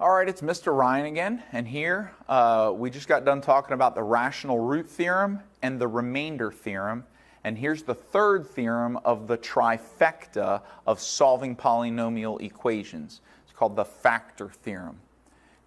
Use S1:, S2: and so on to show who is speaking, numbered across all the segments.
S1: All right, it's Mr. Ryan again, and here we just got done talking about the rational root theorem and the remainder theorem, and here's the third theorem of the trifecta of solving polynomial equations. It's called the factor theorem.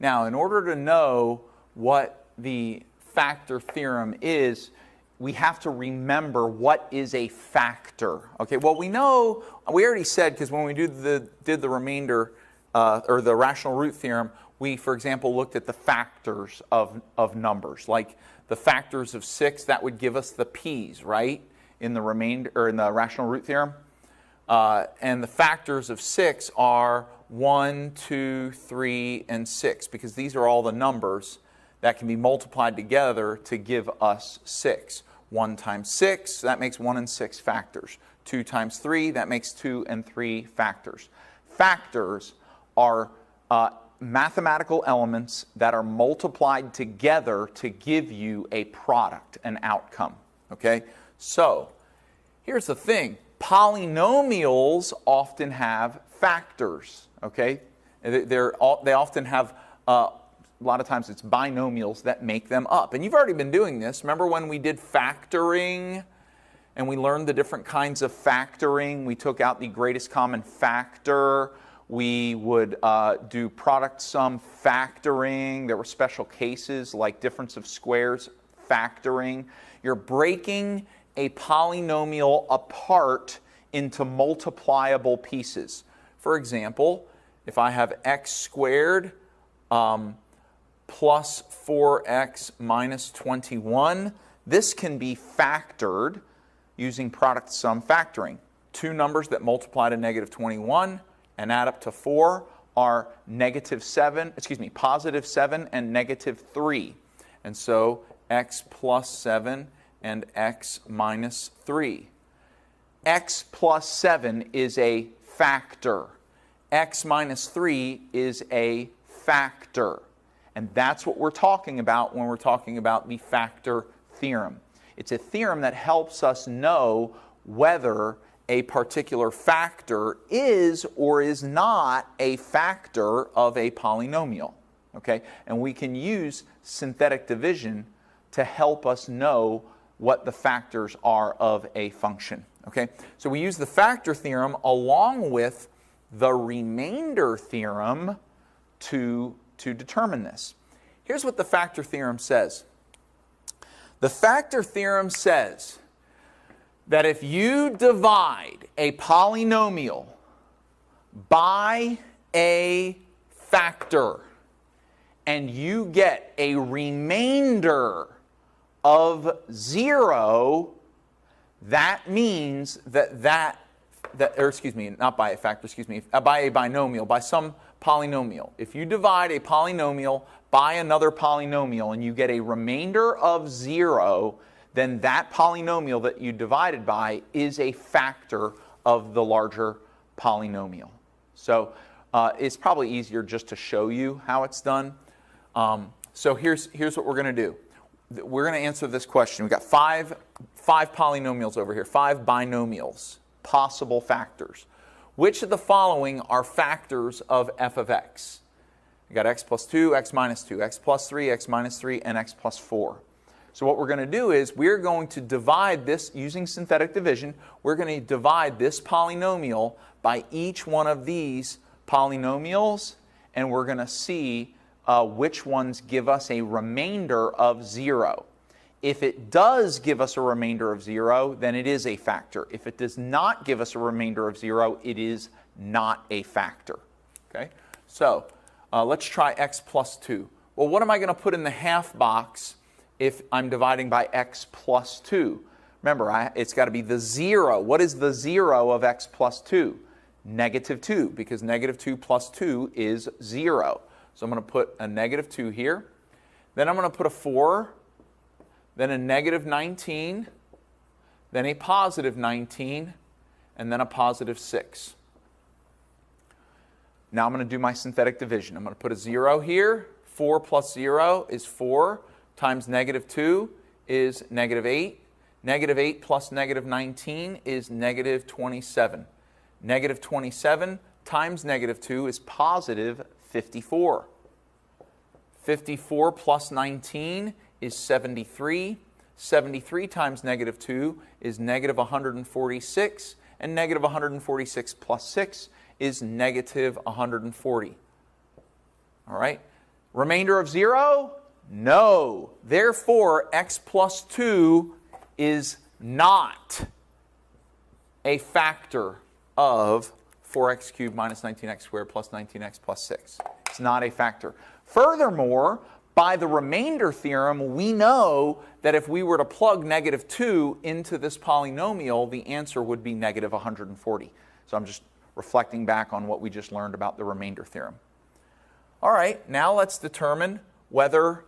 S1: Now, in order to know what the factor theorem is, we have to remember what is a factor. Okay, well, we already said, because when we did the remainder or the rational root theorem, we, for example, looked at the factors of numbers. Like the factors of 6, that would give us the p's, right? In the remainder or in the rational root theorem. And the factors of 6 are 1, 2, 3, and 6, because these are all the numbers that can be multiplied together to give us 6. 1 times 6, that makes 1 and 6 factors. 2 times 3, that makes 2 and 3 factors. Factors are mathematical elements that are multiplied together to give you a product, an outcome. Okay? So, here's the thing. Polynomials often have factors. Okay? They often have a lot of times it's binomials that make them up. And you've already been doing this. Remember when we did factoring and we learned the different kinds of factoring? We took out the greatest common factor. We would do product sum factoring. There were special cases like difference of squares factoring. You're breaking a polynomial apart into multipliable pieces. For example, if I have x squared plus 4x minus 21. This can be factored using product sum factoring. Two numbers that multiply to negative 21 and add up to 4 are positive 7 and negative 3. And so x plus 7 and x minus 3. X plus 7 is a factor. X minus 3 is a factor. And that's what we're talking about when we're talking about the factor theorem. It's a theorem that helps us know whether a particular factor is or is not a factor of a polynomial. Okay? And we can use synthetic division to help us know what the factors are of a function. Okay? So we use the factor theorem along with the remainder theorem to determine this. Here's what the factor theorem says. The factor theorem says that if you divide a polynomial by a factor and you get a remainder of 0, that means not by a factor, by a binomial, by some polynomial. If you divide a polynomial by another polynomial and you get a remainder of 0, then that polynomial that you divided by is a factor of the larger polynomial. So it's probably easier just to show you how it's done. So here's what we're going to do. We're going to answer this question. We've got five polynomials over here, 5 binomials, possible factors. Which of the following are factors of f of x? You got x plus 2, x minus 2, x plus 3, x minus 3, and x plus 4. So what we're going to do is we're going to divide this using synthetic division. We're going to divide this polynomial by each one of these polynomials, and we're going to see which ones give us a remainder of 0. If it does give us a remainder of 0, then it is a factor. If it does not give us a remainder of 0, it is not a factor. Okay? So let's try x plus 2. Well, what am I going to put in the half box if I'm dividing by x plus 2? Remember, it's got to be the 0. What is the 0 of x plus 2? Negative 2, because negative 2 plus 2 is 0. So I'm going to put a negative 2 here. Then I'm going to put a 4. Then a negative 19, then a positive 19, and then a positive 6. Now I'm going to do my synthetic division. I'm going to put a 0 here. 4 plus 0 is 4 times negative 2 is negative 8. Negative 8 plus negative 19 is negative 27. Negative 27 times negative 2 is positive 54. 54 plus 19 is 73. 73 times negative 2 is negative 146. And negative 146 plus 6 is negative 140. All right. Remainder of 0? No. Therefore, x plus 2 is not a factor of 4x cubed minus 19x squared plus 19x plus 6. It's not a factor. Furthermore, by the remainder theorem, we know that if we were to plug negative 2 into this polynomial, the answer would be negative 140. So I'm just reflecting back on what we just learned about the remainder theorem. All right, now let's determine whether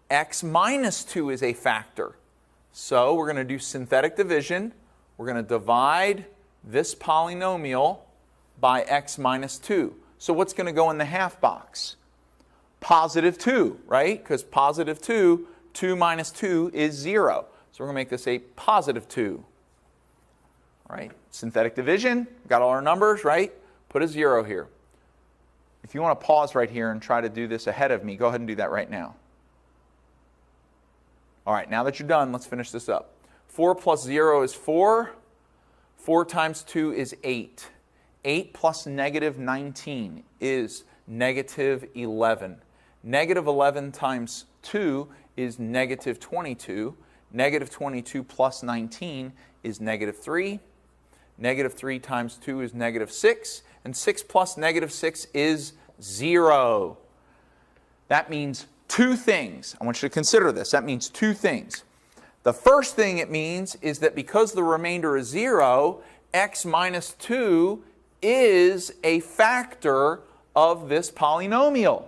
S1: x minus 2 is a factor. So we're going to do synthetic division. We're going to divide this polynomial by x minus 2. So what's going to go in the half box? Positive 2, right? Because positive 2, 2 minus 2 is 0. So we're going to make this a positive 2. All right, synthetic division, got all our numbers, right? Put a 0 here. If you want to pause right here and try to do this ahead of me, go ahead and do that right now. All right, now that you're done, let's finish this up. 4 plus 0 is 4. 4 times 2 is 8. 8 plus negative 19 is negative 11. Negative 11 times 2 is negative 22. Negative 22 plus 19 is negative 3. Negative 3 times 2 is negative 6. And 6 plus negative 6 is 0. That means two things. I want you to consider this. That means two things. The first thing it means is that because the remainder is 0, x minus 2 is a factor of this polynomial.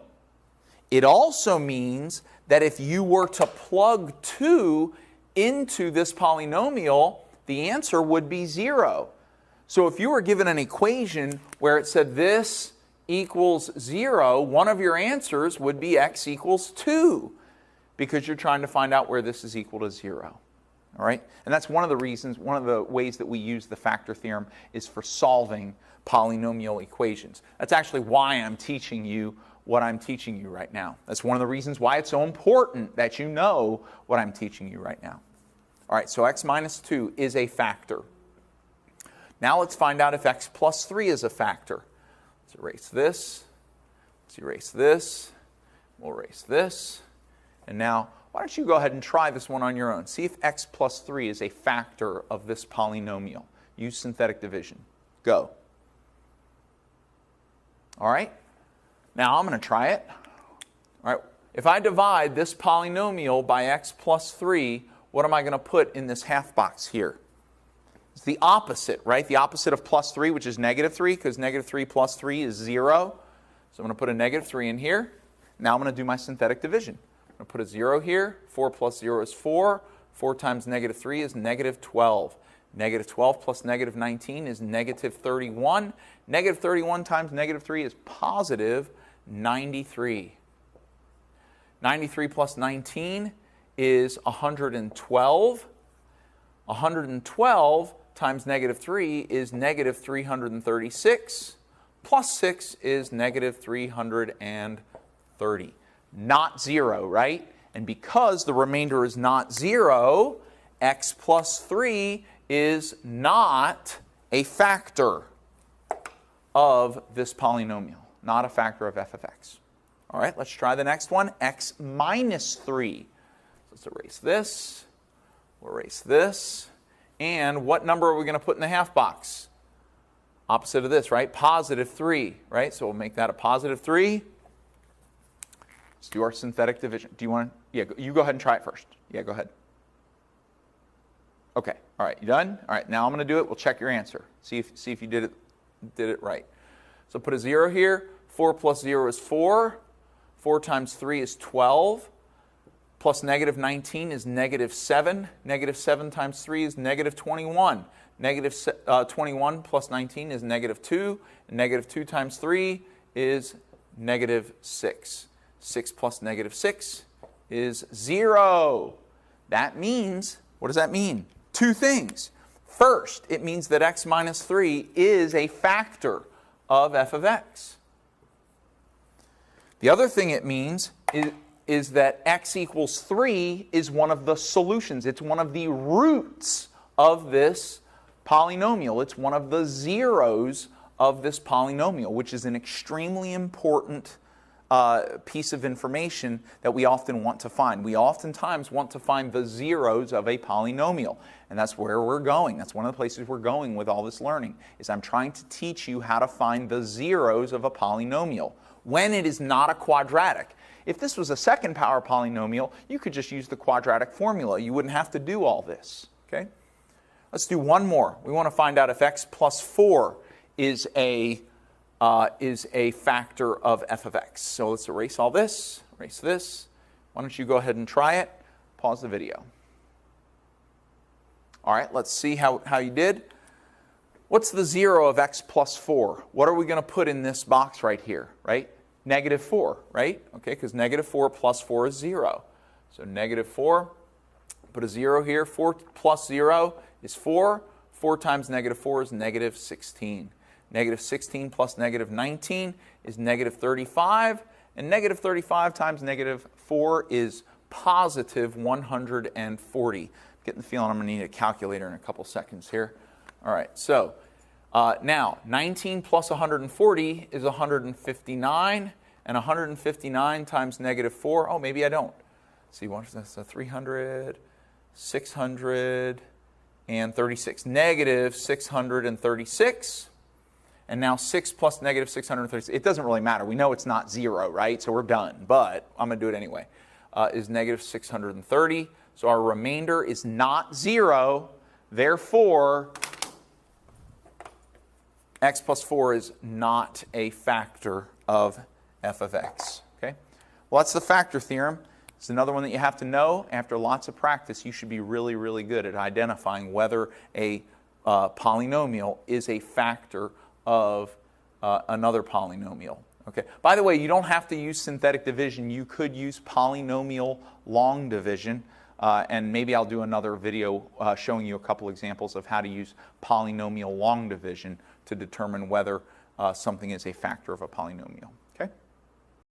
S1: It also means that if you were to plug 2 into this polynomial, the answer would be 0. So if you were given an equation where it said this equals 0, one of your answers would be x equals 2, because you're trying to find out where this is equal to 0. All right? And that's one of the reasons, one of the ways that we use the factor theorem is for solving polynomial equations. That's actually why I'm teaching you what I'm teaching you right now. That's one of the reasons why it's so important that you know what I'm teaching you right now. All right, so x minus 2 is a factor. Now let's find out if x plus 3 is a factor. Let's erase this. Let's erase this. We'll erase this. And now, why don't you go ahead and try this one on your own. See if x plus 3 is a factor of this polynomial. Use synthetic division. Go. All right. Now I'm going to try it. All right. If I divide this polynomial by x plus 3, what am I going to put in this half box here? It's the opposite, right? The opposite of plus 3, which is negative 3, because negative 3 plus 3 is 0. So I'm going to put a negative 3 in here. Now I'm going to do my synthetic division. I'm going to put a 0 here. 4 plus 0 is 4. 4 times negative 3 is negative 12. Negative 12 plus negative 19 is negative 31. Negative 31 times negative 3 is positive 93. 93 plus 19 is 112. 112 times negative 3 is negative 336. Plus 6 is negative 330. Not 0, right? And because the remainder is not 0, x plus 3 is not a factor of this polynomial. Not a factor of f of x. All right, let's try the next one. X minus 3. Let's erase this. We'll erase this. And what number are we going to put in the half box? Opposite of this, right? Positive 3, right? So we'll make that a positive 3. Let's do our synthetic division. Do you want to? Yeah, you go ahead and try it first. Yeah, go ahead. Okay. All right, you done? All right, now I'm going to do it. We'll check your answer. See if you did it right. So put a 0 here. 4 plus 0 is 4. 4 times 3 is 12. Plus negative 19 is negative 7. Negative 7 times 3 is negative 21. Negative 21 plus 19 is negative 2. And negative 2 times 3 is negative 6. 6 plus negative 6 is 0. That means, what does that mean? Two things. First, it means that x minus 3 is a factor of f of x. The other thing it means is that x equals 3 is one of the solutions. It's one of the roots of this polynomial. It's one of the zeros of this polynomial, which is an extremely important piece of information that we often want to find. We oftentimes want to find the zeros of a polynomial, and that's where we're going. That's one of the places we're going with all this learning, is I'm trying to teach you how to find the zeros of a polynomial when it is not a quadratic. If this was a second power polynomial, you could just use the quadratic formula. You wouldn't have to do all this. Okay? Let's do one more. We want to find out if x plus 4 is a factor of f of x. So let's erase all this, erase this. Why don't you go ahead and try it? Pause the video. All right, let's see how you did. What's the 0 of x plus 4? What are we going to put in this box right here, right? Negative 4, right? Okay, because negative 4 plus 4 is 0. So negative 4, put a 0 here. 4 plus 0 is 4. 4 times negative 4 is negative 16. Negative 16 plus negative 19 is negative 35. And negative 35 times negative 4 is positive 140. Getting the feeling I'm going to need a calculator in a couple seconds here. All right, so now 19 plus 140 is 159. And 159 times negative 4, oh, maybe I don't. Let's see, what's this? 300, 636. Negative 636. And now 6 plus negative 636. It doesn't really matter. We know it's not 0, right? So we're done. But I'm going to do it anyway. Is negative 630. So our remainder is not 0. Therefore, x plus 4 is not a factor of f of x. Okay? Well, that's the factor theorem. It's another one that you have to know. After lots of practice, you should be really, really good at identifying whether a polynomial is a factor of another polynomial. Okay. By the way, you don't have to use synthetic division. You could use polynomial long division. And maybe I'll do another video showing you a couple examples of how to use polynomial long division to determine whether something is a factor of a polynomial.